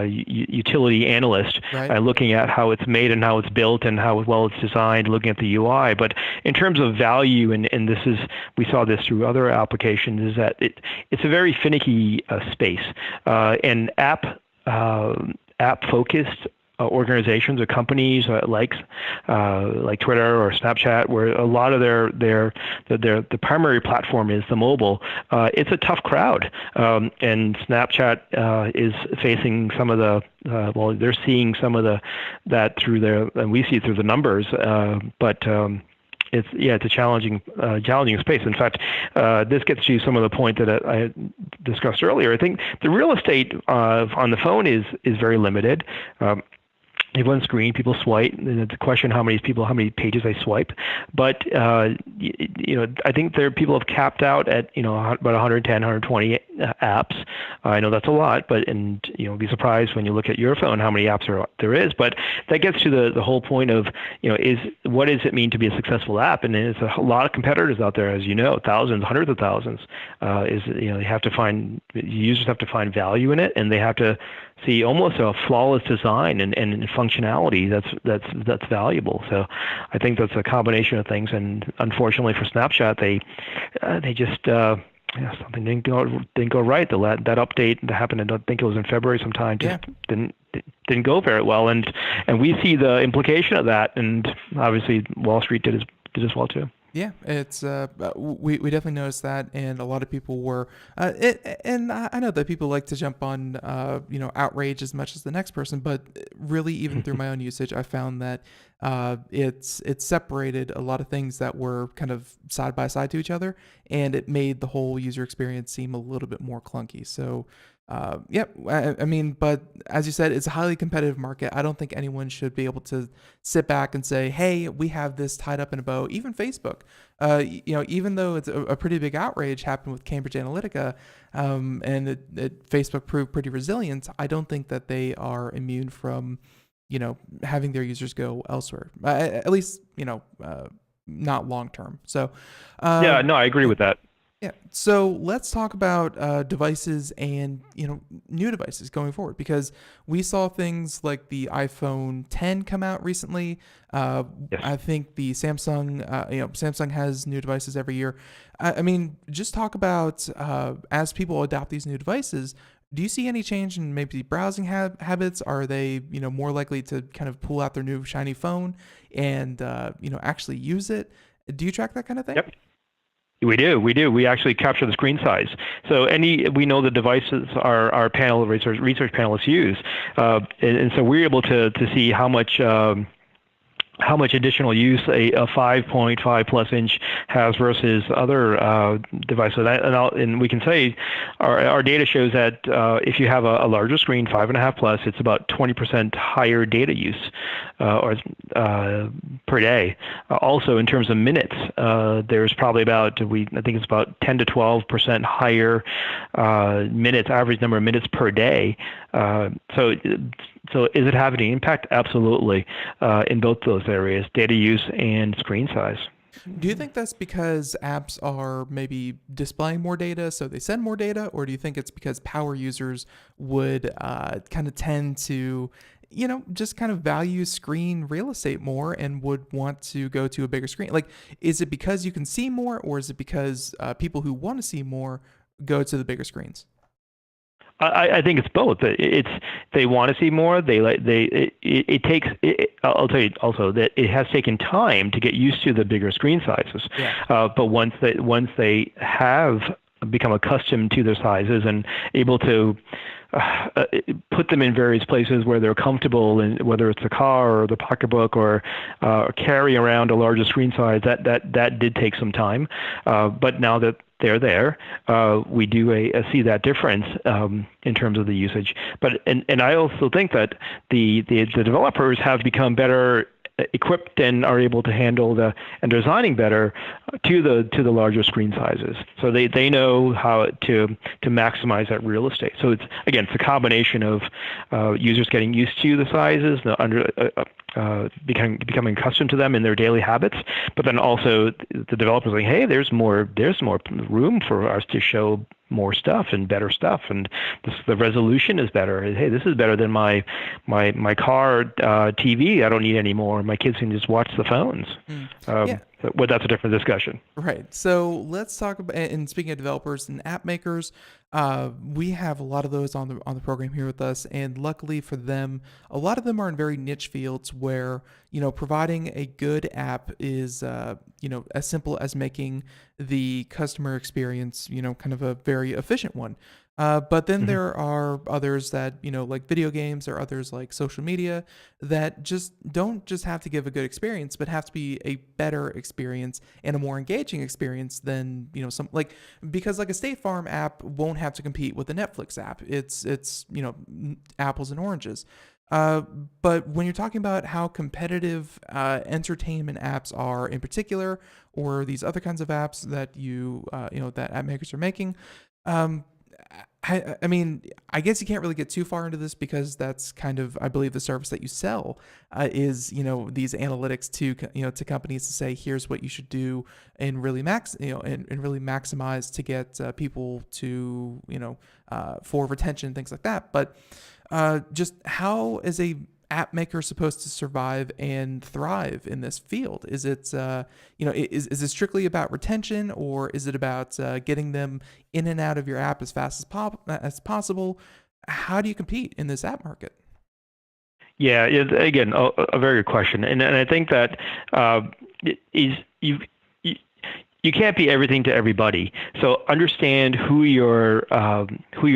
utility analyst, right, looking at how it's made and how it's built and how well it's designed, looking at the UI. But in terms of value, and we saw this through other applications, is that it's a very finicky space, and app focused organizations or companies like Twitter or Snapchat, where a lot of their primary platform is the mobile. It's a tough crowd, and Snapchat is facing some of the they're seeing some of that through and we see it through the numbers, but it's a challenging space. In fact, this gets to some of the point that I discussed earlier. I think the real estate on the phone is very limited. You have one screen, people swipe, and it's a question how many pages they swipe. But I think people have capped out at about 110, 120 apps. I know that's a lot, but be surprised when you look at your phone how many apps there is. But that gets to the whole point of what does it mean to be a successful app? And there's a lot of competitors out there, as you know, thousands, hundreds of thousands. Users have to find value in it, and they have to see almost a flawless design and functionality that's valuable. So I think that's a combination of things. And unfortunately for Snapchat, they just something didn't go right. That update that happened, I think it was in February sometime, didn't go very well. And we see the implication of that. And obviously Wall Street did as well too. Yeah, it's we definitely noticed that, and a lot of people were. And I know that people like to jump on outrage as much as the next person, but really, even through my own usage, I found that it's separated a lot of things that were kind of side by side to each other, and it made the whole user experience seem a little bit more clunky. So. I mean, but as you said, it's a highly competitive market. I don't think anyone should be able to sit back and say, hey, we have this tied up in a bow. Even Facebook, even though it's a pretty big outrage happened with Cambridge Analytica, and Facebook proved pretty resilient, I don't think that they are immune from, having their users go elsewhere, at least, not long term. So, I agree with that. Yeah. So let's talk about devices and new devices going forward, because we saw things like the iPhone 10 come out recently. Yes. I think the Samsung has new devices every year. I mean, just talk about as people adopt these new devices. Do you see any change in maybe browsing habits? Are they more likely to kind of pull out their new shiny phone and actually use it? Do you track that kind of thing? Yep. We do. We actually capture the screen size. So we know the devices our panel research panelists use, and so we're able to see how much additional use a 5.5 plus inch has versus other devices. And we can say our data shows that if you have a larger screen, 5.5 plus, it's about 20% higher data use per day. Also, in terms of minutes, there's probably I think it's about 10 to 12% higher minutes, average number of minutes per day. So is it having an impact? Absolutely, in both those areas, data use and screen size. Do you think that's because apps are maybe displaying more data, so they send more data, or do you think it's because power users would kind of tend to, just kind of value screen real estate more and would want to go to a bigger screen? Like, is it because you can see more, or is it because people who want to see more go to the bigger screens? I think it's both. They want to see more. I'll tell you also that it has taken time to get used to the bigger screen sizes. Yeah. But once they have become accustomed to their sizes and able to put them in various places where they're comfortable, and whether it's a car or the pocketbook or carry around a larger screen size, that did take some time. But now that they're there, we do see that difference in terms of the usage. But and I also think that the developers have become better equipped and are able to handle and designing better to the larger screen sizes. So they know how to maximize that real estate. So it's a combination of users getting used to the sizes, becoming accustomed to them in their daily habits, but then also the developers like, hey, there's more room for us to show more stuff and better stuff, and the resolution is better. Hey, this is better than my car TV. I don't need any more. My kids can just watch the phones. But that's a different discussion. Right. So let's talk about, and speaking of developers and app makers, we have a lot of those on the program here with us, and luckily for them, a lot of them are in very niche fields where providing a good app is as simple as making the customer experience kind of a very efficient one. But then there are others that, like video games, or others like social media that don't just have to give a good experience, but have to be a better experience and a more engaging experience than, because like a State Farm app won't have to compete with a Netflix app. It's apples and oranges. But when you're talking about how competitive entertainment apps are in particular, or these other kinds of apps that that app makers are making, I mean, I guess you can't really get too far into this because that's kind of, I believe, the service that you sell is, these analytics to companies to say, here's what you should do and really really maximize to get people to, for retention, things like that. But just how is a app maker supposed to survive and thrive in this field? Is it, is it strictly about retention, or is it about getting them in and out of your app as fast as possible? How do you compete in this app market? Yeah, again, a very good question, and I think that you can't be everything to everybody. So understand who your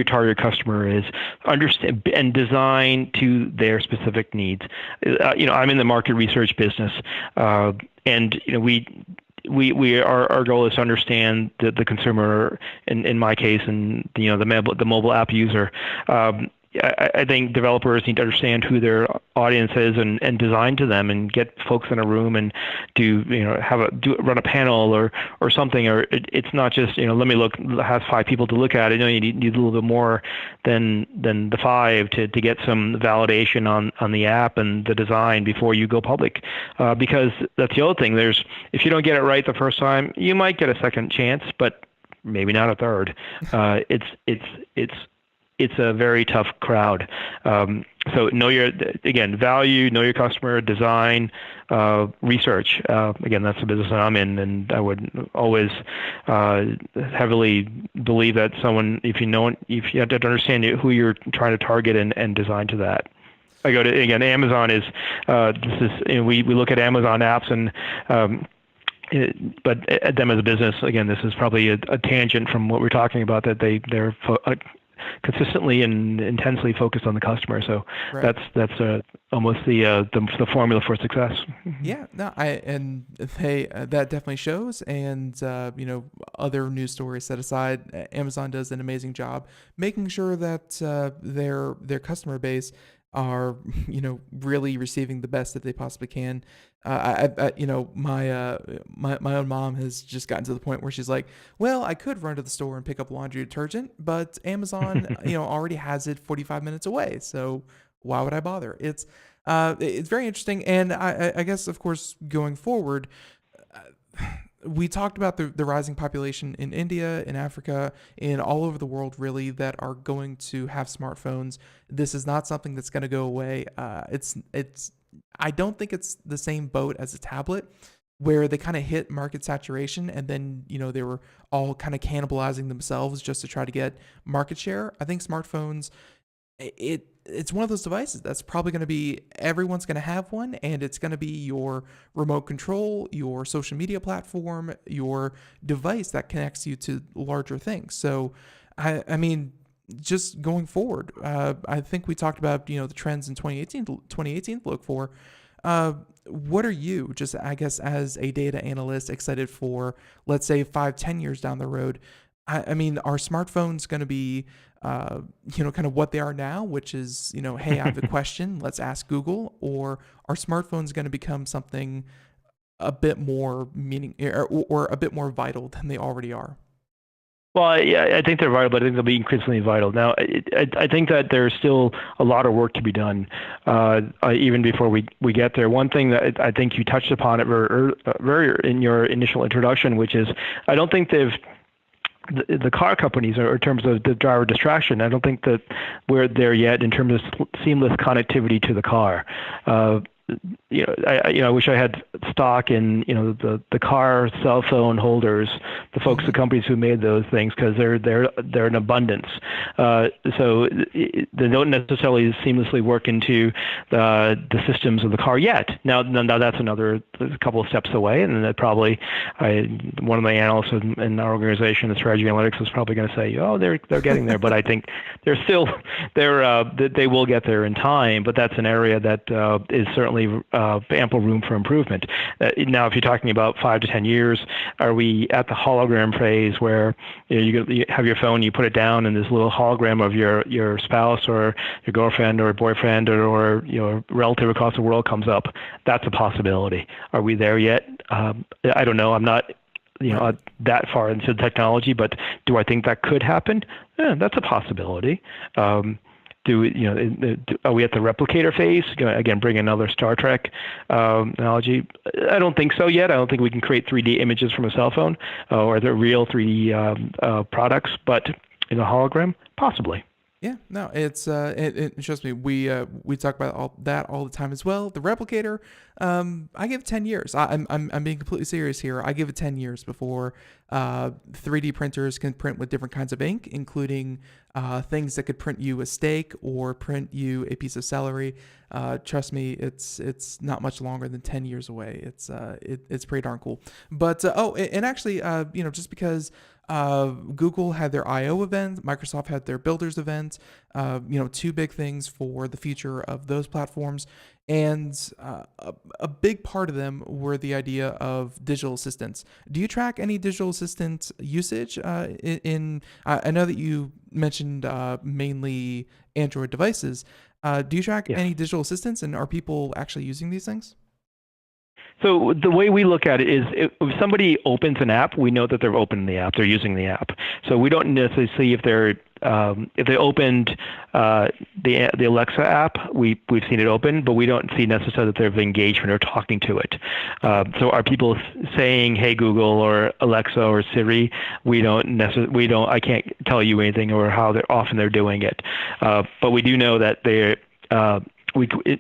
target customer is, understand and design to their specific needs. I'm in the market research business, and our goal is to understand the consumer, in my case, and the mobile app user. I think developers need to understand who their audience is and design to them, and get folks in a room and run a panel or something. Or it's not just let me have 5 people to look at it. You need a little bit more than the 5 to get some validation on the app and the design before you go public. Because that's the other thing. If you don't get it right the first time, you might get a second chance, but maybe not a third. It's a very tough crowd. So know your value, know your customer, design, research. Again, that's the business that I'm in, and I would always heavily believe that if you have to understand who you're trying to target and design to that. I go to Amazon is we look at Amazon apps and. But at them as a business, again, this is probably a tangent from what we're talking about, that they're consistently and intensely focused on the customer. So right. That's almost the formula for success. Yeah, no, that definitely shows. And other news stories set aside, Amazon does an amazing job making sure that their customer base are really receiving the best that they possibly can. My own mom has just gotten to the point where she's like, well, I could run to the store and pick up laundry detergent, but Amazon already has it 45 minutes away, so why would I bother? It's very interesting. And I guess, of course, going forward, we talked about the rising population in India, in Africa, and all over the world, really, that are going to have smartphones. This is not something that's going to go away. I don't think it's the same boat as a tablet, where they kind of hit market saturation, and then they were all kind of cannibalizing themselves just to try to get market share. I think smartphones, it's one of those devices that's probably going to be, everyone's going to have one, and it's going to be your remote control, your social media platform, your device that connects you to larger things. So, I mean, just going forward, I think we talked about, the trends in 2018 to look for. What are you, just, I guess, as a data analyst, excited for, let's say, 5-10 years down the road? I mean, are smartphones going to be, kind of what they are now, which is, hey, I have a question, let's ask Google? Or are smartphones going to become something a bit more or a bit more vital than they already are? Well, yeah, I think they're vital, but I think they'll be increasingly vital. Now, I think that there's still a lot of work to be done, even before we get there. One thing that I think you touched upon it very in your initial introduction, which is I don't think the car companies, or in terms of the driver distraction, I don't think that we're there yet in terms of seamless connectivity to the car. I wish I had stock in the car cell phone holders, the folks, the companies who made those things, because they're in abundance. So they don't necessarily seamlessly work into the systems of the car yet. Now that's another couple of steps away, and then that probably one of my analysts in our organization, the Strategy Analytics, is probably going to say, oh, they're getting there, but I think they will get there in time. But that's an area that is certainly ample room for improvement. Now, if you're talking about 5 to 10 years, are we at the hologram phase where you have your phone, you put it down, and this little hologram of your spouse or your girlfriend or boyfriend or relative across the world comes up? That's a possibility. Are we there yet? I don't know. I'm not that far into the technology, but do I think that could happen? Yeah, that's a possibility. Are we at the replicator phase? Again, bring another Star Trek analogy. I don't think so yet. I don't think we can create 3D images from a cell phone or the real 3D products, but in a hologram, possibly. Yeah, no, it's it trust me, we talk about all the time as well. The replicator, I give it 10 years. I'm being completely serious here. I give it 10 years before 3D printers can print with different kinds of ink, including things that could print you a steak or print you a piece of celery. Trust me, it's not much longer than 10 years away. It's pretty darn cool. But and actually, just because Google had their I/O event, Microsoft had their Builders event, two big things for the future of those platforms. And a big part of them were the idea of digital assistants. Do you track any digital assistant usage? I know that you mentioned mainly Android devices. Do you track any digital assistants, and are people actually using these things? So the way we look at it is if somebody opens an app, we know that they're opening the app, they're using the app. So we don't necessarily see if they opened the Alexa app, we've seen it open, but we don't see necessarily that they've engagement or talking to it. So are people saying, "Hey Google" or Alexa or Siri? I can't tell you anything or how often they're doing it. But we do know that they're.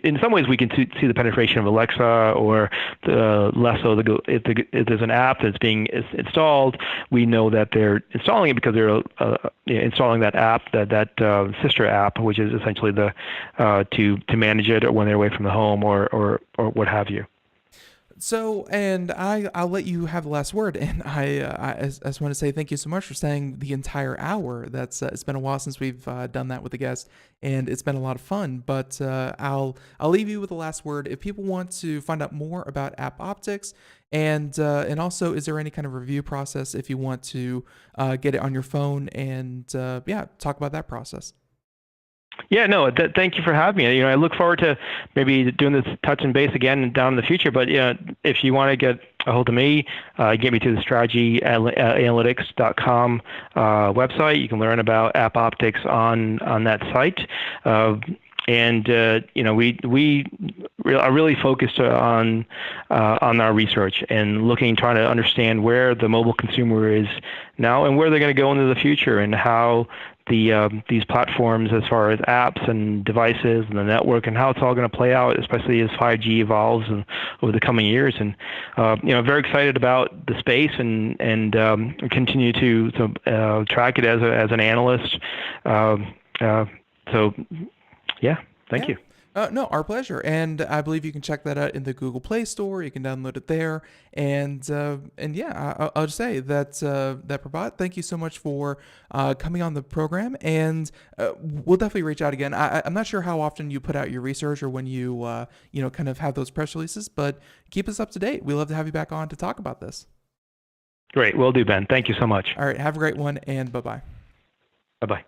In some ways, we can see the penetration of Alexa or less so. If there's an app that's being installed, we know that they're installing it because they're installing that app, that sister app, which is essentially to manage it or when they're away from the home or what have you. So, and I'll let you have the last word. And I just want to say thank you so much for staying the entire hour. It's been a while since we've done that with a guest, and it's been a lot of fun. But I'll leave you with the last word. If people want to find out more about App Optics, and also, is there any kind of review process if you want to get it on your phone and talk about that process? Yeah, no, thank you for having me. I look forward to maybe doing this touch and base again down in the future. But if you want to get a hold of me, get me to the strategyanalytics.com website. You can learn about App Optics on that site. And we are really focused on our research and trying to understand where the mobile consumer is now and where they're going to go into the future, and how these platforms, as far as apps and devices and the network, and how it's all going to play out, especially as 5G evolves over the coming years. And very excited about the space and continue to track it as an analyst. Yeah, thank you. No, our pleasure. And I believe you can check that out in the Google Play Store. You can download it there. And I'll just say that Prabhat, thank you so much for coming on the program. And we'll definitely reach out again. I'm not sure how often you put out your research or when you kind of have those press releases, but keep us up to date. We'd love to have you back on to talk about this. Great. Will do, Ben. Thank you so much. All right. Have a great one, and bye-bye. Bye-bye.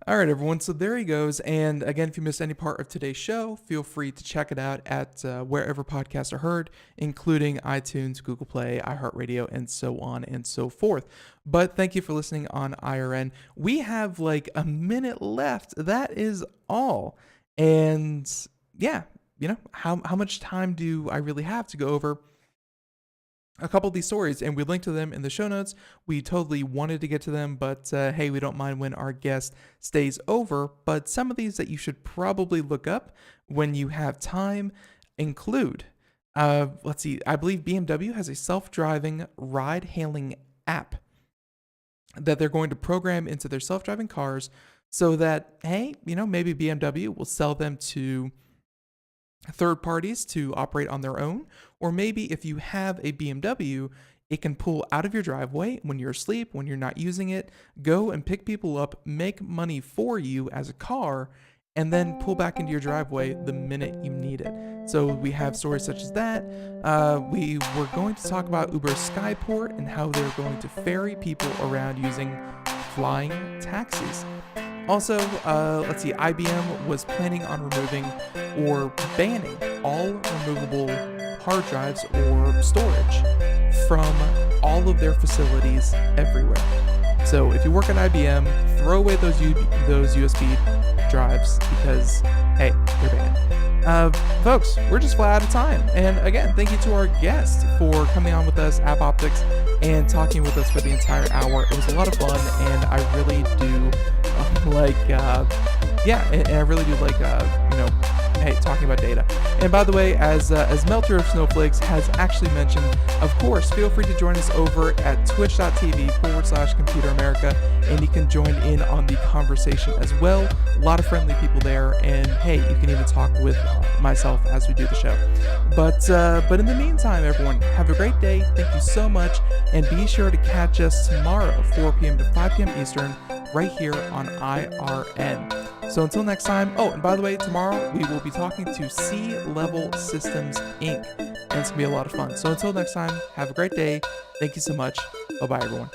All right, everyone. So there he goes. And again, if you missed any part of today's show, feel free to check it out at wherever podcasts are heard, including iTunes, Google Play, iHeartRadio, and so on and so forth. But thank you for listening on IRN. We have like a minute left. That is all. And yeah, how much time do I really have to go over a couple of these stories? And we link to them in the show notes. We totally wanted to get to them, but hey, we don't mind when our guest stays over. But some of these that you should probably look up when you have time. include, let's see, I believe BMW has a self-driving ride-hailing app that they're going to program into their self-driving cars so that, hey, maybe BMW will sell them to third parties to operate on their own. Or maybe if you have a BMW, it can pull out of your driveway when you're asleep, when you're not using it, go and pick people up, make money for you as a car, and then pull back into your driveway the minute you need it. So we have stories such as that. We were going to talk about Uber's Skyport and how they're going to ferry people around using flying taxis. Also, let's see, IBM was planning on removing or banning all removable hard drives or storage from all of their facilities everywhere. So if you work at IBM, throw away those USB drives because, hey, they're banned. Folks, we're just flat out of time. And again, thank you to our guest for coming on with us, App Optics, and talking with us for the entire hour. It was a lot of fun, and I really do hey, talking about data. And by the way, as Melter of Snowflakes has actually mentioned, of course, feel free to join us over at twitch.tv/Computer America, and you can join in on the conversation as well. A lot of friendly people there, and hey, you can even talk with myself as we do the show. But in the meantime, everyone, have a great day. Thank you so much, and be sure to catch us tomorrow, 4 p.m. to 5 p.m. Eastern, right here on IRN. So until next time, oh, and by the way, tomorrow we will be talking to C-Level Systems, Inc., and it's going to be a lot of fun. So until next time, have a great day. Thank you so much. Bye-bye, everyone.